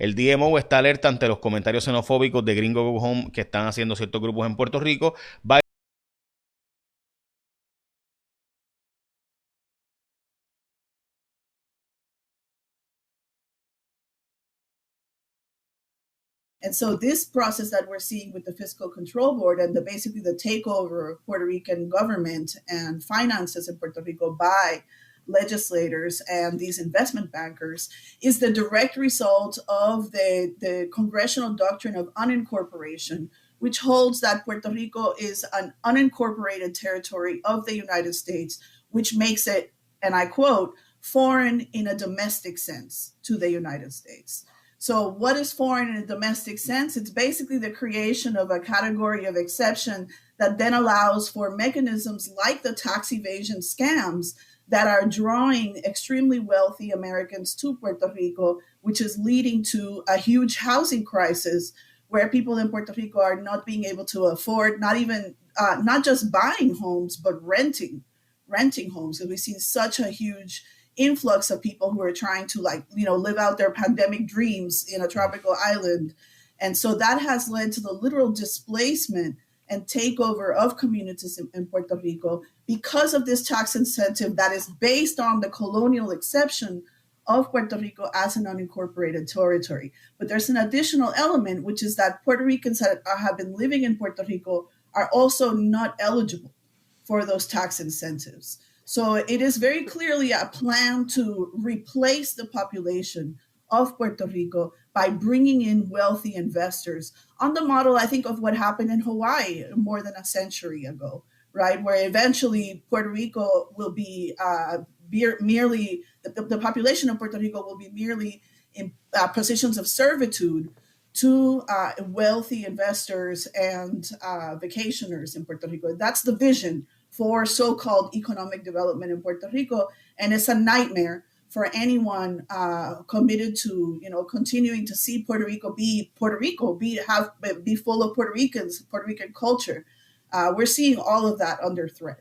El DMO está alerta ante los comentarios xenofóbicos de Gringo Go Home que están haciendo ciertos grupos en Puerto Rico. And so this process that we're seeing with the Fiscal Control Board and basically the takeover of Puerto Rican government and finances in Puerto Rico by legislators and these investment bankers is the direct result of the congressional doctrine of unincorporation, which holds that Puerto Rico is an unincorporated territory of the United States, which makes it, and I quote, foreign in a domestic sense to the United States. So, what is foreign in a domestic sense? It's basically the creation of a category of exception that then allows for mechanisms like the tax evasion scams that are drawing extremely wealthy Americans to Puerto Rico, which is leading to a huge housing crisis where people in Puerto Rico are not being able to afford, not just buying homes, but renting homes. Because we've seen such a huge influx of people who are trying to live out their pandemic dreams in a tropical island. And so that has led to the literal displacement and takeover of communities in Puerto Rico because of this tax incentive that is based on the colonial exception of Puerto Rico as an unincorporated territory. But there's an additional element, which is that Puerto Ricans that have been living in Puerto Rico are also not eligible for those tax incentives. So it is very clearly a plan to replace the population of Puerto Rico by bringing in wealthy investors on the model, I think, of what happened in Hawaii more than a century ago, right? Where eventually Puerto Rico will be merely, the population of Puerto Rico will be merely in positions of servitude to wealthy investors and vacationers in Puerto Rico. That's the vision for so-called economic development in Puerto Rico, and it's a nightmare for anyone committed to continuing to see Puerto Rico, be full of Puerto Ricans, Puerto Rican culture. We're seeing all of that under threat.